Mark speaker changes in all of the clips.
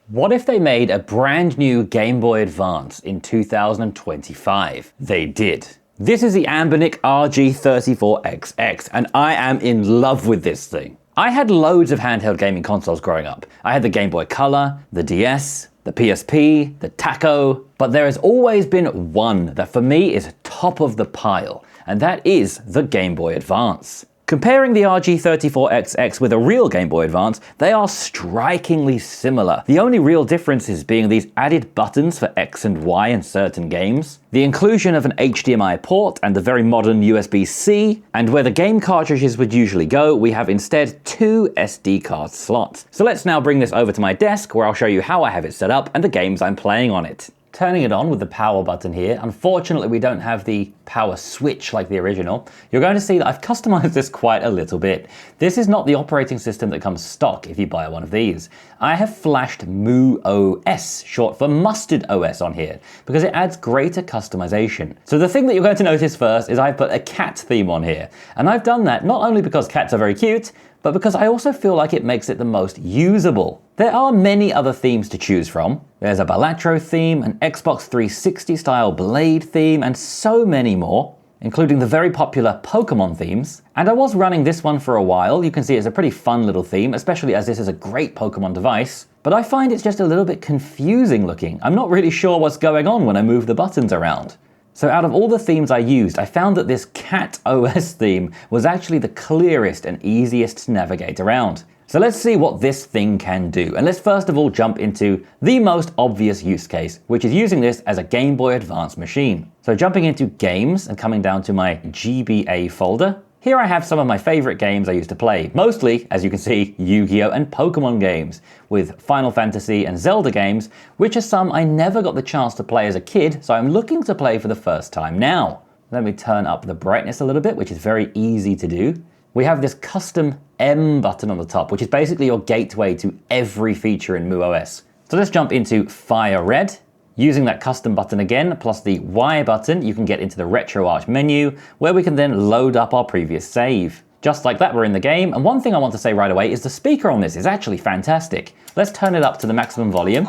Speaker 1: What if they made a brand new Game Boy Advance in 2025? They did. This is the Anbernic RG34XX, and I am in love with this thing. I had loads of handheld gaming consoles growing up. I had the Game Boy Color, the DS, the PSP, the Taco, but there has always been one that for me is top of the pile, and that is the Game Boy Advance. Comparing the RG34XX with a real Game Boy Advance, they are strikingly similar. The only real difference is being these added buttons for X and Y in certain games, the inclusion of an HDMI port and the very modern USB-C, and where the game cartridges would usually go, we have instead 2 SD card slots. So let's now bring this over to my desk where I'll show you how I have it set up and the games I'm playing on it. Turning it on with the power button here. Unfortunately, we don't have the power switch like the original. You're going to see that I've customized this quite a little bit. This is not the operating system that comes stock if you buy one of these. I have flashed MuOS, short for Mustard OS, on here because it adds greater customization. So the thing that you're going to notice first is I've put a cat theme on here. And I've done that not only because cats are very cute, but because I also feel like it makes it the most usable. There are many other themes to choose from. There's a Balatro theme, an Xbox 360 style Blade theme, and so many more, including the very popular Pokemon themes. And I was running this one for a while. You can see it's a pretty fun little theme, especially as this is a great Pokemon device. But I find it's just a little bit confusing looking. I'm not really sure what's going on when I move the buttons around. So out of all the themes I used, I found that this Cat OS theme was actually the clearest and easiest to navigate around. So let's see what this thing can do. And let's first of all jump into the most obvious use case, which is using this as a Game Boy Advance machine. So jumping into Games and coming down to my GBA folder, here I have some of my favorite games I used to play. Mostly, as you can see, Yu-Gi-Oh! And Pokemon games, with Final Fantasy and Zelda games, which are some I never got the chance to play as a kid, so I'm looking to play for the first time now. Let me turn up the brightness a little bit, which is very easy to do. We have this custom M button on the top, which is basically your gateway to every feature in MuOS. So let's jump into Fire Red. Using that custom button again, plus the Y button, you can get into the RetroArch menu, where we can then load up our previous save. Just like that, we're in the game, and one thing I want to say right away is the speaker on this is actually fantastic. Let's turn it up to the maximum volume.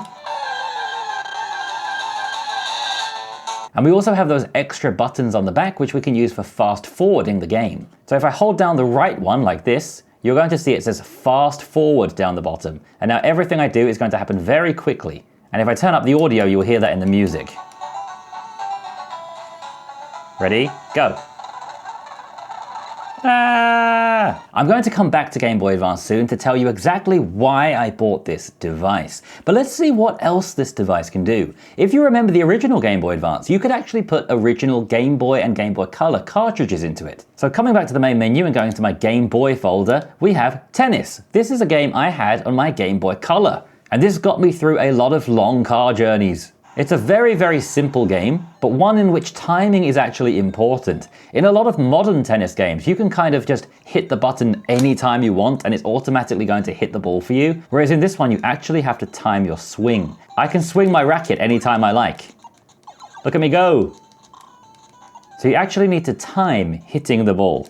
Speaker 1: And we also have those extra buttons on the back, which we can use for fast forwarding the game. So if I hold down the right one like this, you're going to see it says fast forward down the bottom. And now everything I do is going to happen very quickly. And if I turn up the audio, you'll hear that in the music. Ready? Go. I'm going to come back to Game Boy Advance soon to tell you exactly why I bought this device. But let's see what else this device can do. If you remember the original Game Boy Advance, you could actually put original Game Boy and Game Boy Color cartridges into it. So coming back to the main menu and going to my Game Boy folder, we have Tennis. This is a game I had on my Game Boy Color. And this got me through a lot of long car journeys. It's a very, very simple game, but one in which timing is actually important. In a lot of modern tennis games, you can kind of just hit the button anytime you want and it's automatically going to hit the ball for you. Whereas in this one, you actually have to time your swing. I can swing my racket anytime I like. Look at me go. So you actually need to time hitting the ball.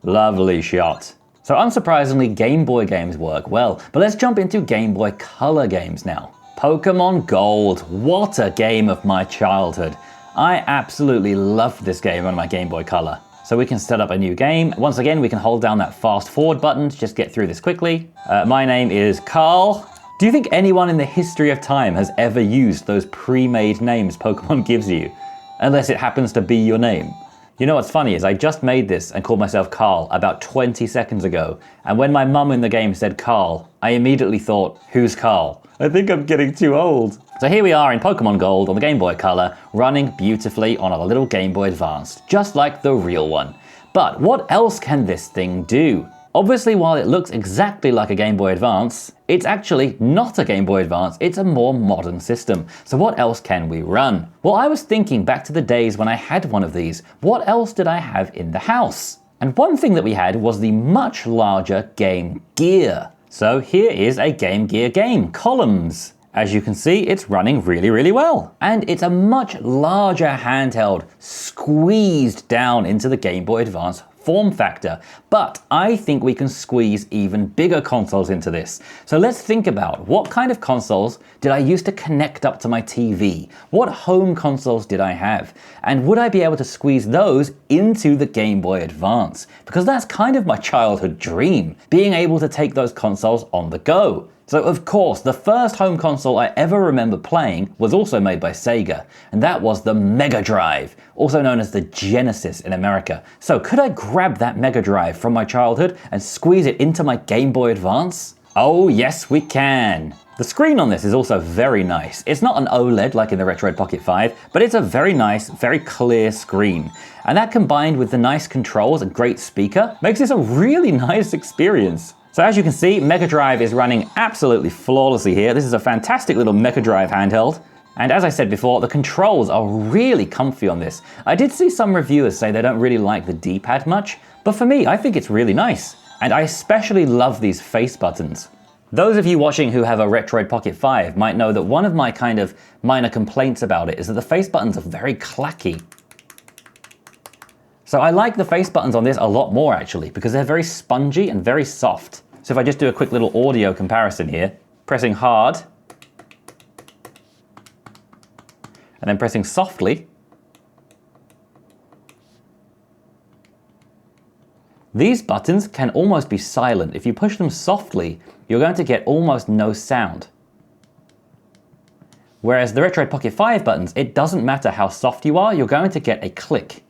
Speaker 1: Lovely shot. So unsurprisingly, Game Boy games work well, but let's jump into Game Boy Color games now. Pokemon Gold, what a game of my childhood. I absolutely loved this game on my Game Boy Color. So we can set up a new game. Once again, we can hold down that fast forward button to just get through this quickly. My name is Carl. Do you think anyone in the history of time has ever used those pre-made names Pokemon gives you? Unless it happens to be your name. You know what's funny is I just made this and called myself Carl about 20 seconds ago. And when my mum in the game said Carl, I immediately thought, who's Carl? I think I'm getting too old. So here we are in Pokemon Gold on the Game Boy Color, running beautifully on a little Game Boy Advance, just like the real one. But what else can this thing do? Obviously, while it looks exactly like a Game Boy Advance, it's actually not a Game Boy Advance, it's a more modern system. So what else can we run? Well, I was thinking back to the days when I had one of these. What else did I have in the house? And one thing that we had was the much larger Game Gear. So here is a Game Gear game, Columns. As you can see, it's running really, really well. And it's a much larger handheld, squeezed down into the Game Boy Advance form factor, but I think we can squeeze even bigger consoles into this. So let's think about what kind of consoles did I use to connect up to my TV? What home consoles did I have? And would I be able to squeeze those into the Game Boy Advance? Because that's kind of my childhood dream, being able to take those consoles on the go. So of course, the first home console I ever remember playing was also made by Sega, and that was the Mega Drive, also known as the Genesis in America. So could I grab that Mega Drive from my childhood and squeeze it into my Game Boy Advance? Oh yes, we can. The screen on this is also very nice. It's not an OLED like in the Retroid Pocket 5, but it's a very nice, very clear screen. And that combined with the nice controls and great speaker makes this a really nice experience. So as you can see, Mega Drive is running absolutely flawlessly here. This is a fantastic little Mega Drive handheld. And as I said before, the controls are really comfy on this. I did see some reviewers say they don't really like the D-pad much, but for me, I think it's really nice. And I especially love these face buttons. Those of you watching who have a Retroid Pocket 5 might know that one of my kind of minor complaints about it is that the face buttons are very clacky. So I like the face buttons on this a lot more actually, because they're very spongy and very soft. So if I just do a quick little audio comparison here, pressing hard, and then pressing softly, these buttons can almost be silent. If you push them softly, you're going to get almost no sound. Whereas the Retroid Pocket 5 buttons, it doesn't matter how soft you are, you're going to get a click.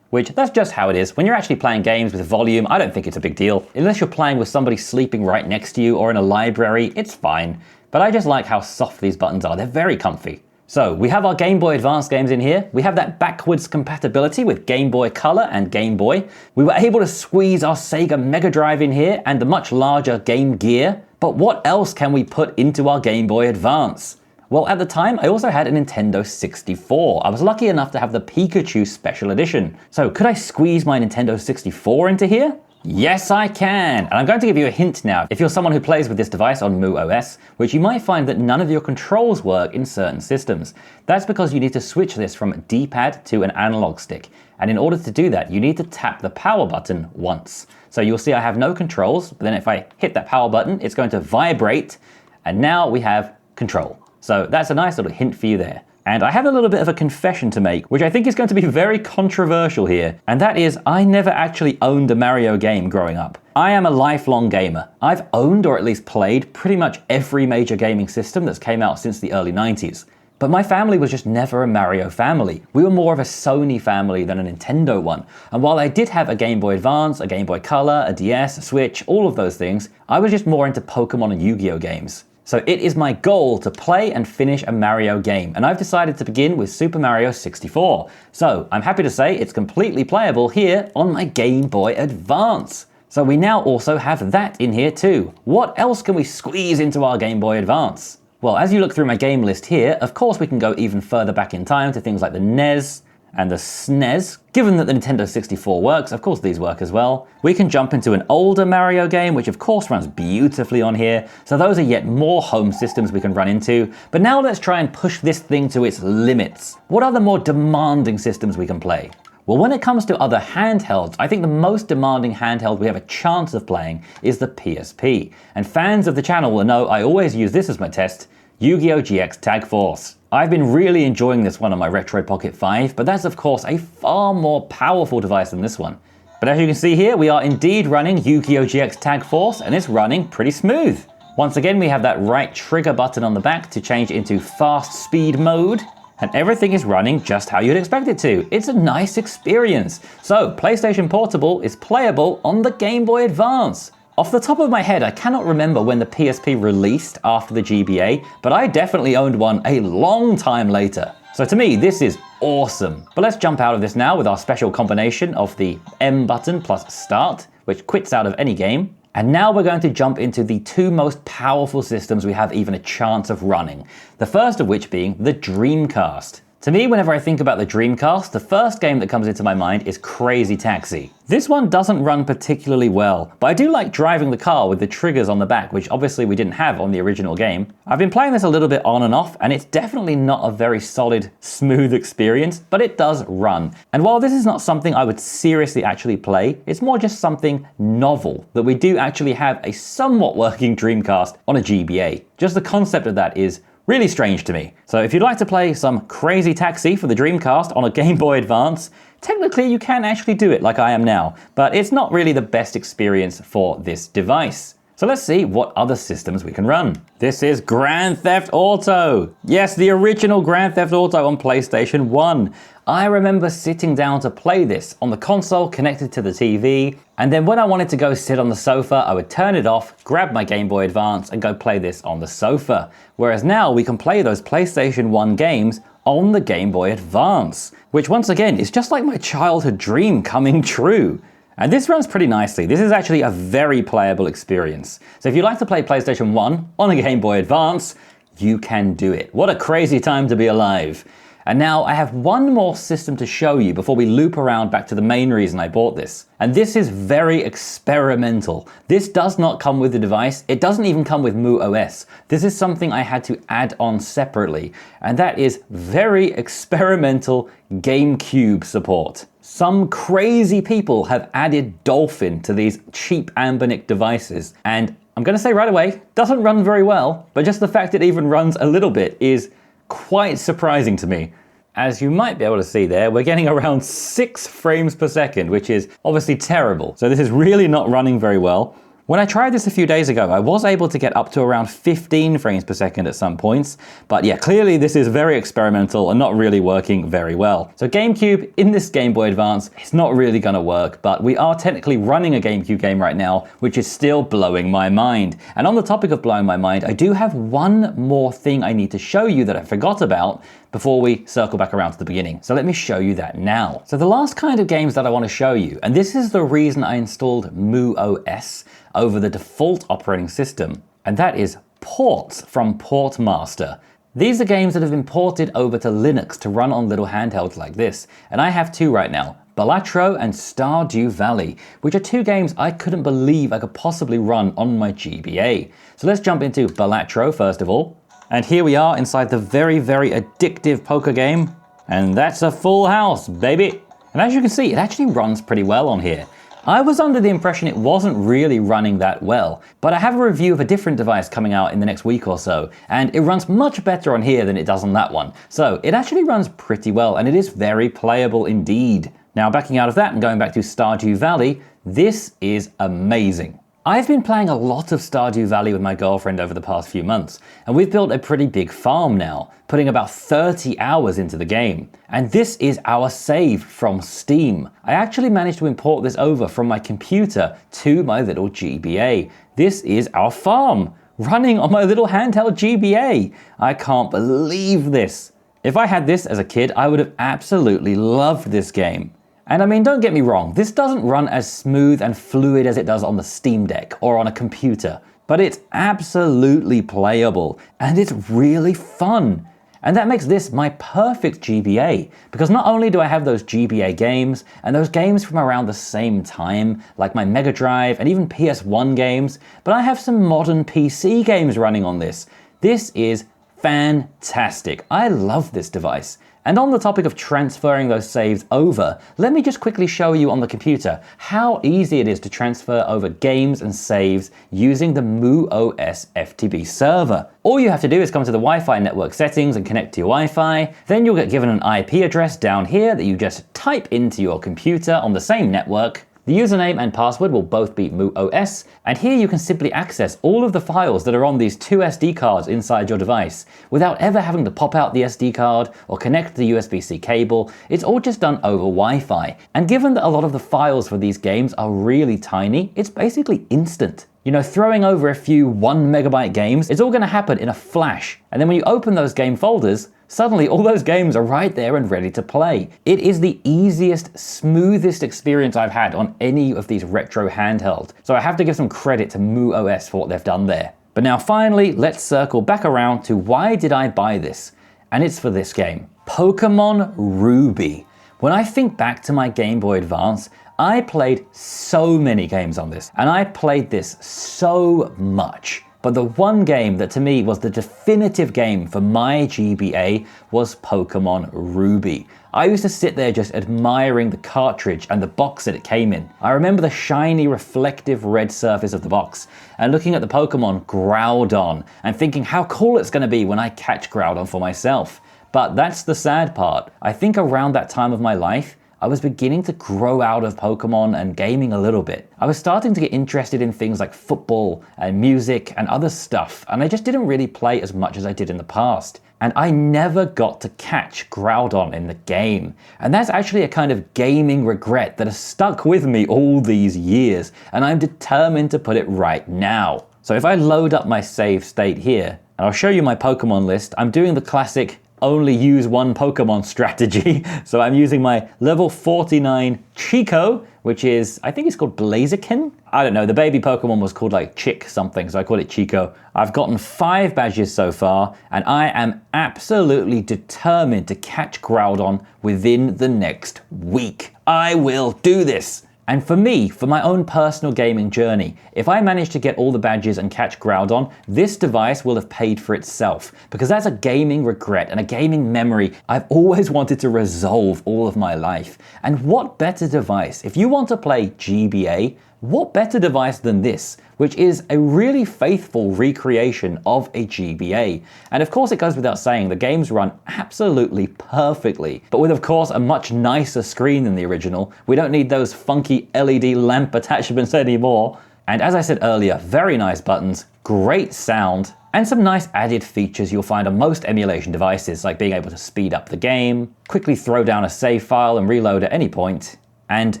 Speaker 1: Which, that's just how it is. When you're actually playing games with volume, I don't think it's a big deal. Unless you're playing with somebody sleeping right next to you or in a library, it's fine. But I just like how soft these buttons are. They're very comfy. So we have our Game Boy Advance games in here. We have that backwards compatibility with Game Boy Color and Game Boy. We were able to squeeze our Sega Mega Drive in here and the much larger Game Gear. But what else can we put into our Game Boy Advance? Well, at the time, I also had a Nintendo 64. I was lucky enough to have the Pikachu Special Edition. So could I squeeze my Nintendo 64 into here? Yes, I can. And I'm going to give you a hint now. If you're someone who plays with this device on MuOS, which you might find that none of your controls work in certain systems. That's because you need to switch this from D-pad to an analog stick. And in order to do that, you need to tap the power button once. So you'll see I have no controls, but then if I hit that power button, it's going to vibrate. And now we have control. So that's a nice little hint for you there. And I have a little bit of a confession to make, which I think is going to be very controversial here. And that is, I never actually owned a Mario game growing up. I am a lifelong gamer. I've owned or at least played pretty much every major gaming system that's came out since the early 90s. But my family was just never a Mario family. We were more of a Sony family than a Nintendo one. And while I did have a Game Boy Advance, a Game Boy Color, a DS, a Switch, all of those things, I was just more into Pokemon and Yu-Gi-Oh games. So it is my goal to play and finish a Mario game, and I've decided to begin with Super Mario 64. So I'm happy to say it's completely playable here on my Game Boy Advance. So we now also have that in here too. What else can we squeeze into our Game Boy Advance? Well, as you look through my game list here, of course we can go even further back in time to things like the NES, and the SNES. Given that the Nintendo 64 works, of course these work as well. We can jump into an older Mario game, which of course runs beautifully on here. So those are yet more home systems we can run into. But now let's try and push this thing to its limits. What are the more demanding systems we can play? Well, when it comes to other handhelds, I think the most demanding handheld we have a chance of playing is the PSP. And fans of the channel will know I always use this as my test, Yu-Gi-Oh! GX Tag Force. I've been really enjoying this one on my Retroid Pocket 5, but that's of course a far more powerful device than this one. But as you can see here, we are indeed running Yu-Gi-Oh! GX Tag Force, and it's running pretty smooth. Once again, we have that right trigger button on the back to change into fast speed mode, and everything is running just how you'd expect it to. It's a nice experience. So, PlayStation Portable is playable on the Game Boy Advance. Off the top of my head, I cannot remember when the PSP released after the GBA, but I definitely owned one a long time later. So to me, this is awesome. But let's jump out of this now with our special combination of the M button plus start, which quits out of any game. And now we're going to jump into the two most powerful systems we have even a chance of running. The first of which being the Dreamcast. To me, whenever I think about the Dreamcast, the first game that comes into my mind is Crazy Taxi. This one doesn't run particularly well, but I do like driving the car with the triggers on the back, which obviously we didn't have on the original game. I've been playing this a little bit on and off, and it's definitely not a very solid, smooth experience, but it does run. And while this is not something I would seriously actually play, it's more just something novel, that we do actually have a somewhat working Dreamcast on a GBA. Just the concept of that is really strange to me. So if you'd like to play some Crazy Taxi for the Dreamcast on a Game Boy Advance, technically you can actually do it like I am now, but it's not really the best experience for this device. So let's see what other systems we can run. This is Grand Theft Auto. Yes, the original Grand Theft Auto on PlayStation 1. I remember sitting down to play this on the console connected to the TV, and then when I wanted to go sit on the sofa, I would turn it off, grab my Game Boy Advance, and go play this on the sofa. Whereas now we can play those PlayStation 1 games on the Game Boy Advance, which once again is just like my childhood dream coming true. And this runs pretty nicely. This is actually a very playable experience. So if you like to play PlayStation 1 on a Game Boy Advance, you can do it. What a crazy time to be alive. And now I have one more system to show you before we loop around back to the main reason I bought this. And this is very experimental. This does not come with the device. It doesn't even come with MuOS. This is something I had to add on separately. And that is very experimental GameCube support. Some crazy people have added Dolphin to these cheap Anbernic devices. And I'm gonna say right away, doesn't run very well, but just the fact it even runs a little bit is quite surprising to me. As you might be able to see there, we're getting around 6 frames per second, which is obviously terrible. So this is really not running very well. When I tried this a few days ago, I was able to get up to around 15 frames per second at some points. But yeah, clearly this is very experimental and not really working very well. So GameCube in this Game Boy Advance is not really gonna work, but we are technically running a GameCube game right now, which is still blowing my mind. And on the topic of blowing my mind, I do have one more thing I need to show you that I forgot about before we circle back around to the beginning. So let me show you that now. So the last kind of games that I want to show you, and this is the reason I installed MuOS over the default operating system, and that is ports from Portmaster. These are games that have been ported over to Linux to run on little handhelds like this, and I have 2 right now, Balatro and Stardew Valley, which are 2 games I couldn't believe I could possibly run on my GBA. So let's jump into Balatro first of all. And here we are inside the very, very addictive poker game. And that's a full house, baby. And as you can see, it actually runs pretty well on here. I was under the impression it wasn't really running that well, but I have a review of a different device coming out in the next week or so, and it runs much better on here than it does on that one. So it actually runs pretty well, and it is very playable indeed. Now, backing out of that and going back to Stardew Valley, this is amazing. I've been playing a lot of Stardew Valley with my girlfriend over the past few months, and we've built a pretty big farm now, putting about 30 hours into the game. And this is our save from Steam. I actually managed to import this over from my computer to my little GBA. This is our farm, running on my little handheld GBA. I can't believe this. If I had this as a kid, I would have absolutely loved this game. And I mean, don't get me wrong, this doesn't run as smooth and fluid as it does on the Steam Deck or on a computer, but it's absolutely playable and it's really fun. And that makes this my perfect GBA, because not only do I have those GBA games and those games from around the same time, like my Mega Drive and even PS1 games, but I have some modern PC games running on this. This is fantastic. I love this device. And on the topic of transferring those saves over, let me just quickly show you on the computer how easy it is to transfer over games and saves using the MuOS FTP server. All you have to do is come to the Wi-Fi network settings and connect to your Wi-Fi. Then you'll get given an IP address down here that you just type into your computer on the same network. The username and password will both be MuOS, and here you can simply access all of the files that are on these 2 SD cards inside your device without ever having to pop out the SD card or connect the USB-C cable. It's all just done over Wi-Fi. And given that a lot of the files for these games are really tiny, it's basically instant. You know, throwing over a few 1 megabyte games, it's all going to happen in a flash. And then when you open those game folders, suddenly all those games are right there and ready to play. It is the easiest, smoothest experience I've had on any of these retro handhelds. So I have to give some credit to MuOS for what they've done there. But now finally, let's circle back around to why did I buy this? And it's for this game. Pokemon Ruby. When I think back to my Game Boy Advance, I played so many games on this, and I played this so much. But the one game that to me was the definitive game for my GBA was Pokemon Ruby. I used to sit there just admiring the cartridge and the box that it came in. I remember the shiny reflective red surface of the box and looking at the Pokemon Groudon and thinking how cool it's going to be when I catch Groudon for myself. But that's the sad part. I think around that time of my life, I was beginning to grow out of Pokemon and gaming a little bit. I was starting to get interested in things like football and music and other stuff, and I just didn't really play as much as I did in the past. And I never got to catch Groudon in the game. And that's actually a kind of gaming regret that has stuck with me all these years, and I'm determined to put it right now. So if I load up my save state here, and I'll show you my Pokemon list, I'm doing the classic only use one Pokemon strategy. So I'm using my level 49 Chico, which is, I think it's called Blaziken? I don't know, the baby Pokemon was called like Chick something, so I call it Chico. I've gotten 5 badges so far, and I am absolutely determined to catch Groudon within the next week. I will do this! And for me, for my own personal gaming journey, if I manage to get all the badges and catch Groudon, this device will have paid for itself, because that's a gaming regret and a gaming memory I've always wanted to resolve all of my life. And what better device? If you want to play GBA, what better device than this, which is a really faithful recreation of a GBA. And of course it goes without saying, the games run absolutely perfectly, but with of course a much nicer screen than the original. We don't need those funky LED lamp attachments anymore. And as I said earlier, very nice buttons, great sound, and some nice added features you'll find on most emulation devices, like being able to speed up the game, quickly throw down a save file and reload at any point, and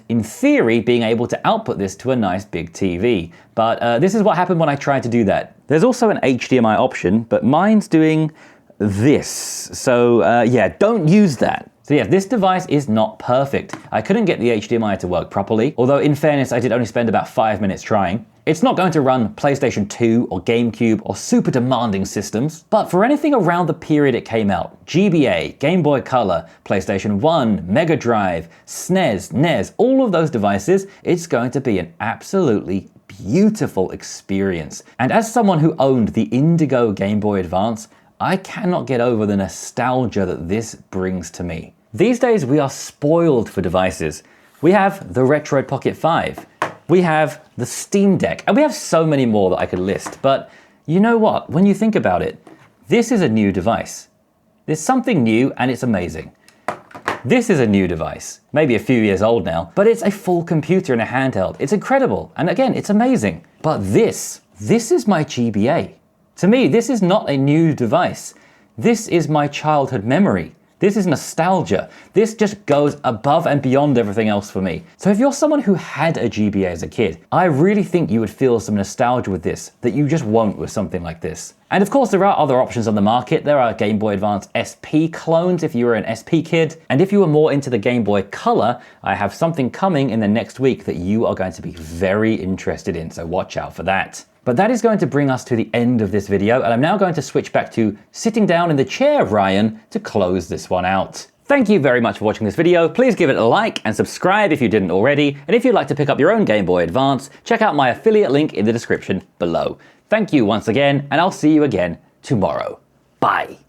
Speaker 1: in theory, being able to output this to a nice big TV. But this is what happened when I tried to do that. There's also an HDMI option, but mine's doing this. So yeah, don't use that. So yeah, this device is not perfect. I couldn't get the HDMI to work properly, although in fairness, I did only spend about 5 minutes trying. It's not going to run PlayStation 2 or GameCube or super demanding systems, but for anything around the period it came out, GBA, Game Boy Color, PlayStation 1, Mega Drive, SNES, NES, all of those devices, it's going to be an absolutely beautiful experience. And as someone who owned the Indigo Game Boy Advance, I cannot get over the nostalgia that this brings to me. These days we are spoiled for devices. We have the Retroid Pocket 5. We have the Steam Deck, and we have so many more that I could list. But you know what? When you think about it, this is a new device. There's something new and it's amazing. This is a new device, maybe a few years old now, but it's a full computer and a handheld. It's incredible. And again, it's amazing. But this is my GBA. To me, this is not a new device. This is my childhood memory. This is nostalgia. This just goes above and beyond everything else for me. So if you're someone who had a GBA as a kid, I really think you would feel some nostalgia with this that you just won't with something like this. And of course, there are other options on the market. There are Game Boy Advance SP clones if you were an SP kid. And if you were more into the Game Boy Color, I have something coming in the next week that you are going to be very interested in. So watch out for that. But that is going to bring us to the end of this video, and I'm now going to switch back to sitting down in the chair, Ryan, to close this one out. Thank you very much for watching this video. Please give it a like and subscribe if you didn't already. And if you'd like to pick up your own Game Boy Advance, check out my affiliate link in the description below. Thank you once again, and I'll see you again tomorrow. Bye.